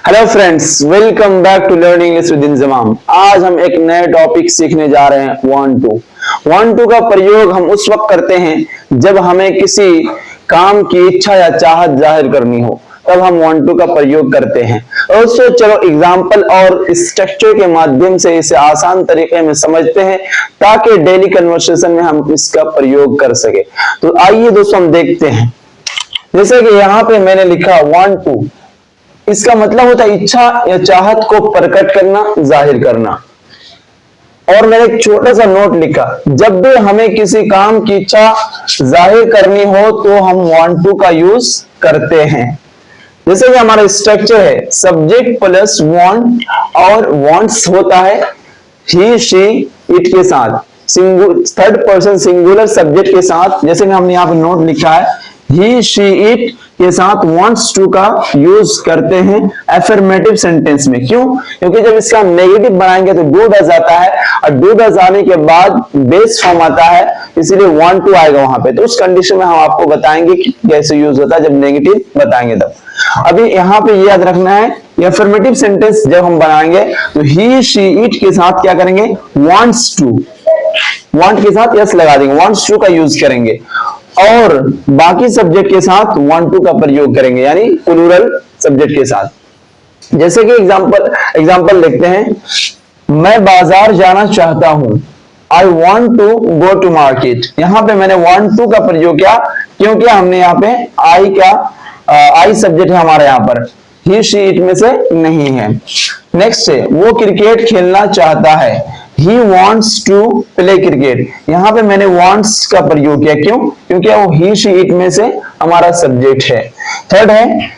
Hello friends, welcome back to learning English with Inzamam. आज हम एक नए टॉपिक सीखने जा रहे हैं, वांट टू। वांट टू का प्रयोग हम उस वक्त करते हैं जब हमें किसी काम की इच्छा या चाहत जाहिर करनी हो, तब हम वांट टू का प्रयोग करते हैं। दोस्तों चलो एग्जाम्पल और स्ट्रक्चर के माध्यम से इसे आसान तरीके में समझते हैं ताकि डेली कन्वर्सेशन में हम इसका प्रयोग कर सके। तो आइए दोस्तों हम देखते हैं। जैसे कि यहाँ पे मैंने लिखा वांट टू, इसका मतलब होता है इच्छा या चाहत को प्रकट करना, जाहिर करना। और मैंने एक छोटा सा नोट लिखा, जब भी हमें किसी काम की इच्छा जाहिर करनी हो तो हम वांट टू का यूज करते हैं। जैसे कि हमारा स्ट्रक्चर है सब्जेक्ट प्लस वांट, और वांट्स होता है ही शी इट के साथ, थर्ड पर्सन सिंगुलर सब्जेक्ट के साथ। जैसे कि हमने यहाँ पे नोट लिखा है ही शी इट के साथ वांट्स टू का यूज करते हैं एफर्मेटिव सेंटेंस में। क्यों? क्योंकि जब इसका नेगेटिव बनाएंगे तो डू डज आता है, और डू डज आने के बाद बेस फॉर्म आता है, इसीलिए वांट टू आएगा वहां पे। तो उस कंडीशन में हम आपको बताएंगे कि कैसे यूज होता है, जब नेगेटिव बताएंगे तब। अभी यहाँ पे याद रखना है, एफर्मेटिव सेंटेंस जब हम बनाएंगे तो ही शी इट के साथ क्या करेंगे, वांट्स टू, वांट के साथ यस लगा देंगे, वांट्स टू का यूज करेंगे, और बाकी सब्जेक्ट के साथ वांट टू का प्रयोग करेंगे, यानी प्लूरल सब्जेक्ट के साथ। जैसे कि एग्जांपल देखते हैं, मैं बाजार जाना चाहता हूं, I want to go to market. यहां पे मैंने वांट टू का प्रयोग किया क्योंकि हमने यहाँ पे आई सब्जेक्ट है हमारे यहाँ पर, ही शी इट में से नहीं है। नेक्स्ट है वो क्रिकेट खेलना चाहता है, He wants to play cricket। यहाँ पे मैंने wants का प्रयोग किया, क्यों? क्योंकि वो he she it में से हमारा सब्जेक्ट है। थर्ड है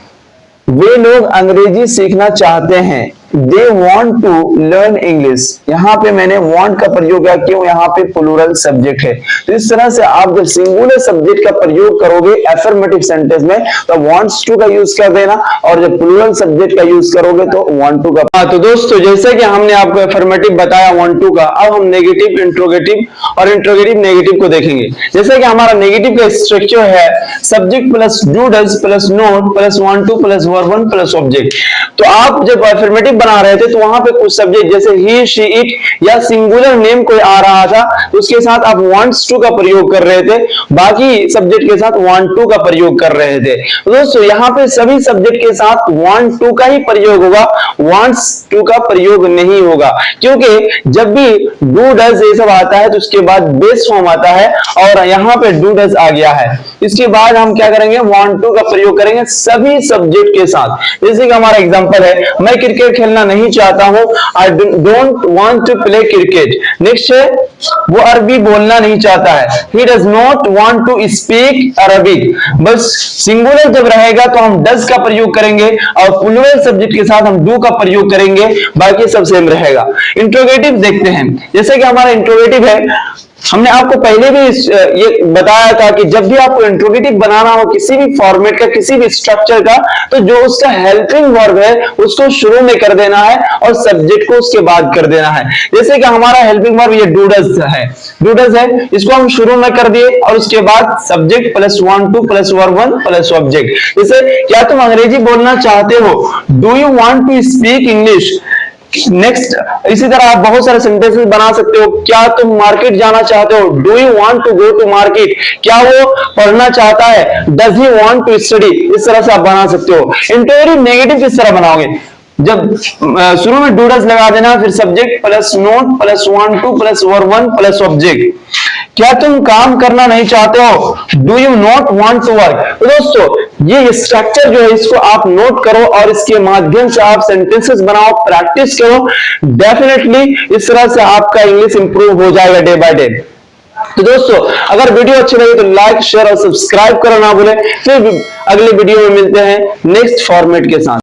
वे लोग अंग्रेजी सीखना चाहते हैं, they want to learn English। यहाँ पे मैंने want का प्रयोग किया, क्यों? यहाँ पे प्लूरल सब्जेक्ट है। तो इस तरह से आप जब सिंगुलर सब्जेक्ट का प्रयोग करोगे एफर्मेटिव सेंटेंस में तो wants to का यूज कर देना, और जब प्लूरल सब्जेक्ट का यूज करोगे तो want to का। तो दोस्तों जैसे कि हमने आपको एफर्मेटिव बताया want to का, अब हम नेगेटिव, इंट्रोगेटिव और इंट्रोगेटिव नेगेटिव को देखेंगे। जैसे कि हमारा नेगेटिव का स्ट्रक्चर है subject plus do does plus not plus want to plus verb one plus object. तो आप जब एफर्मेटिव बना रहे थे तो वहां पे कुछ सब्जेक्ट जैसे ही शी इट या सिंगुलर नेम कोई आ रहा था तो उसके साथ आप वांट्स टू का प्रयोग कर रहे थे, बाकी सब्जेक्ट के साथ वांट टू का प्रयोग कर रहे थे। तो दोस्तों यहाँ पे सभी सब्जेक्ट के साथ वांट टू का ही प्रयोग होगा, वांट्स टू का प्रयोग नहीं होगा, क्योंकि जब भी डू डज ये सब आता है तो उसके बाद बेस फॉर्म आता है, और यहाँ पे डू डज आ गया है। इसके बाद हम क्या करेंगे, वांट टू का प्रयोग करेंगे सभी सब्जेक्ट के साथ। जैसे कि हमारा एग्जांपल है मैं क्रिकेट खेलना नहीं चाहता हूं, I don't want to play cricket. Next है वो अरबी बोलना नहीं चाहता है, he does not want to speak Arabic. बस सिंगुलर जब रहेगा तो हम डज का प्रयोग करेंगे, और प्लूरल सब्जेक्ट के साथ हम डू का प्रयोग करेंगे, बाकी सब सेम रहेगा। इंट्रोगेटिव देखते हैं। जैसे कि हमारा इंट्रोगेटिव है, हमने आपको पहले भी ये बताया था कि जब भी आपको इंट्रोगेटिव बनाना हो किसी भी फॉर्मेट का, किसी भी स्ट्रक्चर का, तो जो उसका हेल्पिंग वर्ब है उसको शुरू में कर देना है और सब्जेक्ट को उसके बाद कर देना है। जैसे कि हमारा हेल्पिंग वर्ब ये डू डज है, इसको हम शुरू में कर दिए और उसके बाद subject plus want to plus verb one plus object. जैसे क्या तुम अंग्रेजी बोलना चाहते हो, do you want to speak English. Next इसी तरह आप बहुत सारे सेंटेंसेस बना सकते हो, क्या तुम मार्केट जाना चाहते हो, do you want to go to market. क्या वो पढ़ना चाहता है, does he want to study. इस तरह से आप बना सकते हो। इंट्रोगेटिव नेगेटिव किस तरह बनाओगे, जब शुरू में डू डज लगा देना, फिर subject plus not plus want to plus verb one plus object. क्या तुम काम करना नहीं चाहते हो, do you not want to work. तो दोस्तों ये स्ट्रक्चर जो है इसको आप नोट करो और इसके माध्यम से आप सेंटेंसेस बनाओ, प्रैक्टिस करो। डेफिनेटली इस तरह से आपका इंग्लिश इंप्रूव हो जाएगा डे बाय डे। तो दोस्तों अगर वीडियो अच्छी लगी तो लाइक शेयर और सब्सक्राइब करना ना भूलें। फिर अगले वीडियो में मिलते हैं नेक्स्ट फॉर्मेट के साथ।